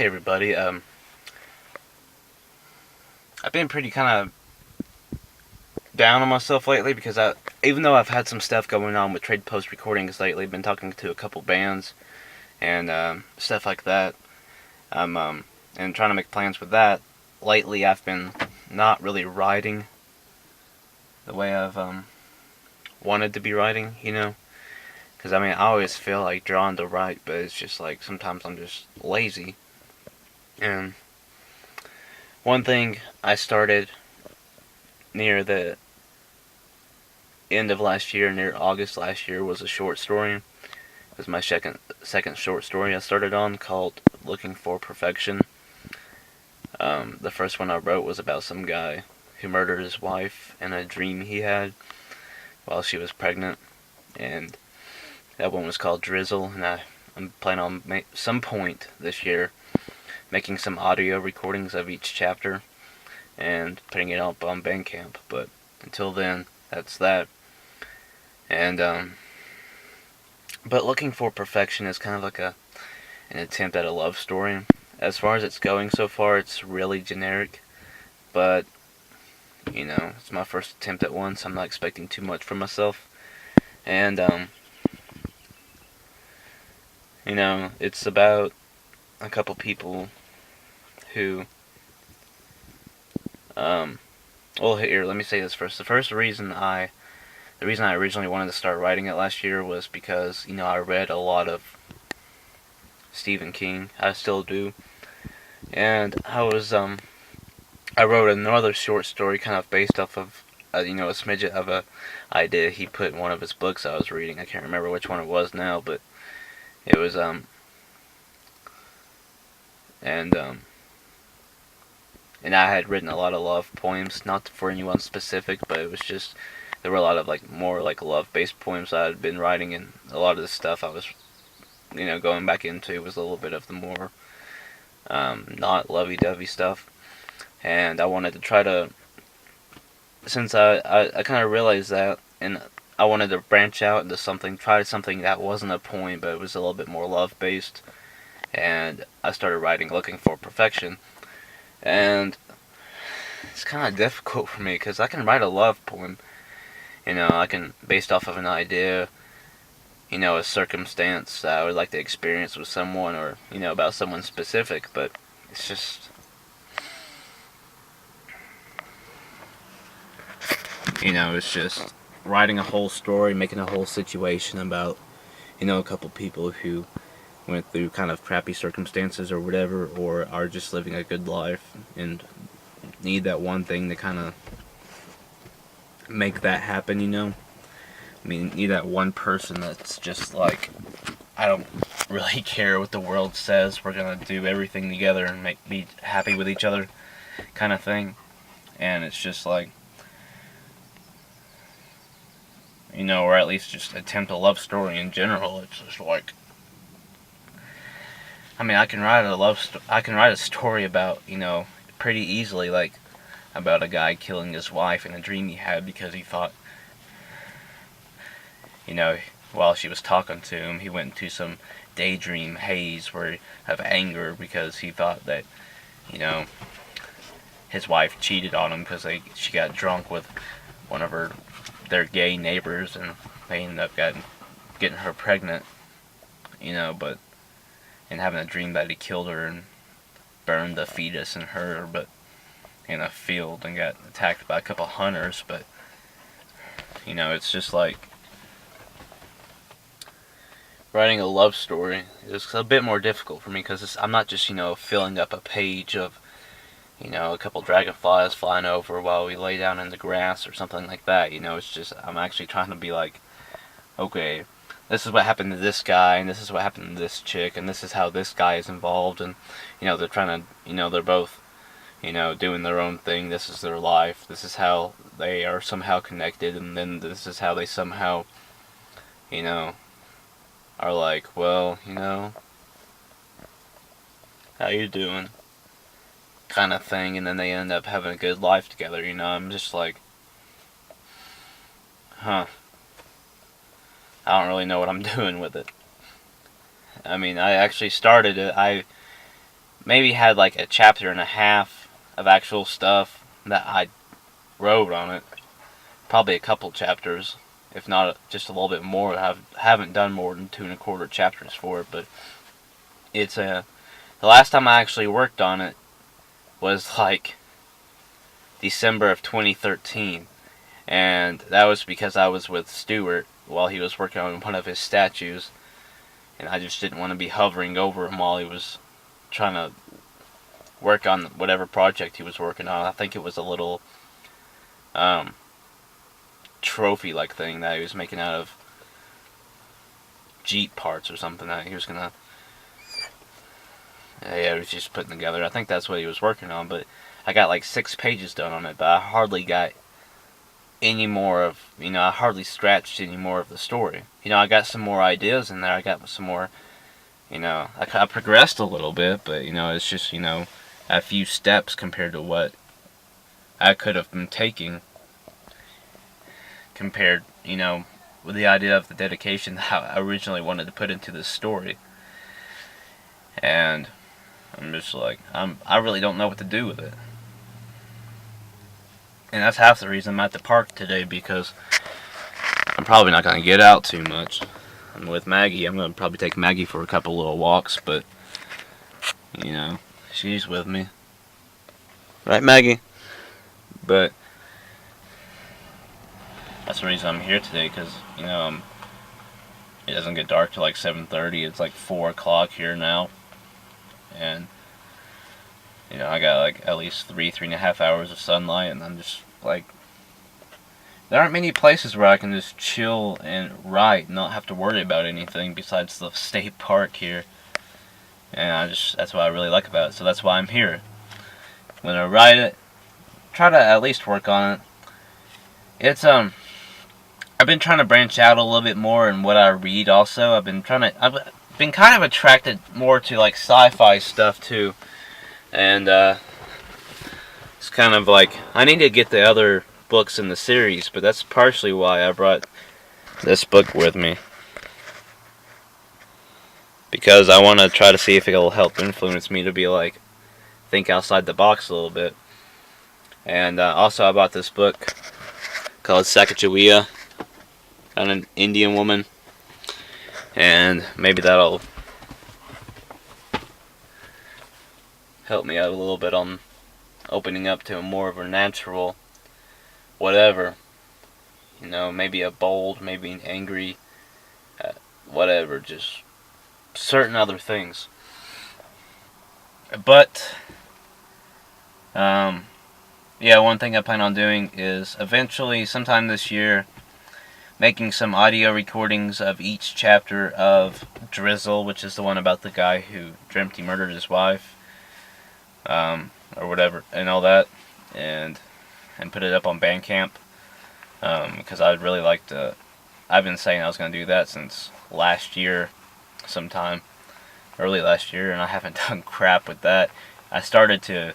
Hey everybody. I've been pretty kind of down on myself lately because even though I've had some stuff going on with trade post recordings lately, been talking to a couple bands and stuff like that. And trying to make plans with that. Lately, I've been not really writing the way I've wanted to be writing. Because I always feel like drawn to write, but it's just like sometimes I'm just lazy. And one thing I started near the end of last year, near August last year, was a short story. It was my second short story I started on, called "Looking for Perfection." The first one I wrote was about some guy who murdered his wife in a dream he had while she was pregnant, and that one was called Drizzle. And I'm planning on some point this year making some audio recordings of each chapter and putting it up on Bandcamp. But until then, that's that. And but Looking for Perfection is kind of like an attempt at a love story. As far as it's going so far, it's really generic, but it's my first attempt at one, so I'm not expecting too much from myself. And it's about a couple people who well, here, let me say this first. The reason I originally wanted to start writing it last year was because I read a lot of Stephen King. I still do. And I wrote another short story kind of based off of a smidget of a idea he put in one of his books I was reading. I can't remember which one it was now, but it was and and I had written a lot of love poems, not for anyone specific, but it was just there were a lot of more love-based poems I had been writing, and a lot of the stuff I was going back into was a little bit of the more not lovey-dovey stuff. And I wanted to try to, since I kind of realized that, and I wanted to branch out into try something that wasn't a poem, but it was a little bit more love-based. And I started writing Looking for Perfection. And it's kind of difficult for me because I can write a love poem. I can, based off of an idea, a circumstance that I would like to experience with someone, or, about someone specific, but it's just, it's just writing a whole story, making a whole situation about, a couple people who went through kind of crappy circumstances or whatever, or are just living a good life and need that one thing to kind of make that happen, need that one person that's just like, I don't really care what the world says, we're gonna do everything together and be happy with each other kind of thing. And it's just like, or at least just attempt a love story in general. It's just like, I can write a story about, pretty easily, like, about a guy killing his wife in a dream he had because he thought, while she was talking to him, he went into some daydream haze of anger because he thought that, his wife cheated on him because she got drunk with one of their gay neighbors, and they ended up getting her pregnant, but and having a dream that he killed her and burned the fetus in her, but in a field, and got attacked by a couple hunters. But it's just like, writing a love story is a bit more difficult for me because I'm not just filling up a page of a couple dragonflies flying over while we lay down in the grass or something like that. It's just, I'm actually trying to be like, okay, this is what happened to this guy, and this is what happened to this chick, and this is how this guy is involved, and they're trying to, they're both doing their own thing. This is their life. This is how they are somehow connected, and then this is how they somehow, are like, well, how you doing? Kind of thing, and then they end up having a good life together. I'm just like, huh. I don't really know what I'm doing with it. I actually started it. maybe had like a chapter and a half of actual stuff that I wrote on it. Probably a couple chapters, if not just a little bit more. I haven't done more than 2.25 chapters for it, but it's the last time I actually worked on it was like December of 2013, and that was because I was with Stuart while he was working on one of his statues, and I just didn't want to be hovering over him while he was trying to work on whatever project he was working on. I think it was a little trophy-like thing that he was making out of Jeep parts or something that he was gonna. Yeah, he was just putting together. I think that's what he was working on, but I got like 6 pages done on it, but I hardly got any more of, I hardly scratched any more of the story. I got some more ideas in there. I got some more, I progressed a little bit, but, it's just, a few steps compared to what I could have been taking compared, with the idea of the dedication that I originally wanted to put into this story. And I'm just like, I really don't know what to do with it. And that's half the reason I'm at the park today, because I'm probably not going to get out too much. I'm with Maggie. I'm going to probably take Maggie for a couple little walks, but, she's with me. Right, Maggie? But that's the reason I'm here today, because, it doesn't get dark till like 7:30. It's like 4 o'clock here now. And, I got like at least 3.5 hours of sunlight, and I'm just like, there aren't many places where I can just chill and write and not have to worry about anything besides the state park here. And that's what I really like about it, so that's why I'm here. When I write it, try to at least work on it. It's, I've been trying to branch out a little bit more in what I read also. I've been kind of attracted more to like sci-fi stuff too. And it's kind of like, I need to get the other books in the series, but that's partially why I brought this book with me. Because I want to try to see if it'll help influence me to be like, think outside the box a little bit. And also I bought this book called Sacagawea, on an Indian woman. And maybe that'll help me out a little bit on opening up to more of a natural whatever. Maybe a bold, maybe an angry, whatever, just certain other things. But, one thing I plan on doing is eventually, sometime this year, making some audio recordings of each chapter of Drizzle, which is the one about the guy who dreamt he murdered his wife. Or whatever, and all that, and put it up on Bandcamp, because I'd really like to. I've been saying I was going to do that since last year, sometime, early last year, and I haven't done crap with that. I started to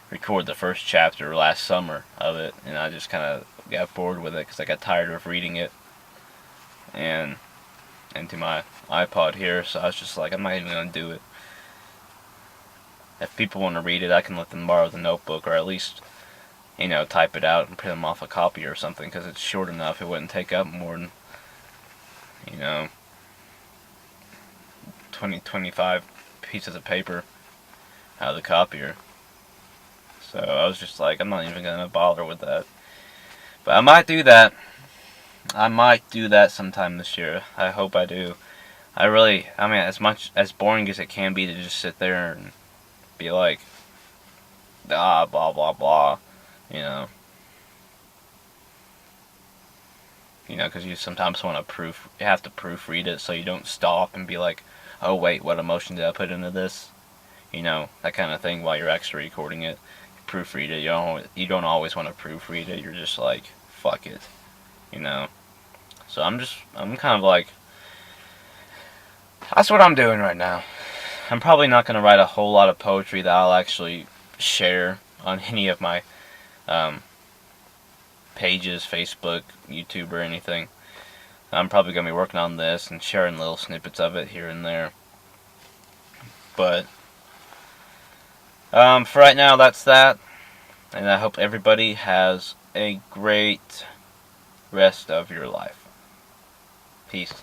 record the first chapter last summer of it, and I just kind of got bored with it because I got tired of reading it, and into my iPod here, so I was just like, I'm not even going to do it. If people want to read it, I can let them borrow the notebook, or at least, type it out and print them off a copy or something, because it's short enough. It wouldn't take up more than, 25 pieces of paper out of the copier. So I was just like, I'm not even going to bother with that. But I might do that. I might do that sometime this year. I hope I do. As much as boring as it can be to just sit there and be like, blah blah blah, because you sometimes want to you have to proofread it so you don't stop and be like, oh wait, what emotion did I put into this, that kind of thing while you're actually recording it. You proofread it. You don't always want to proofread it. You're just like, fuck it, So I'm kind of like, that's what I'm doing right now. I'm probably not going to write a whole lot of poetry that I'll actually share on any of my pages, Facebook, YouTube, or anything. I'm probably going to be working on this and sharing little snippets of it here and there. But For right now, that's that. And I hope everybody has a great rest of your life. Peace.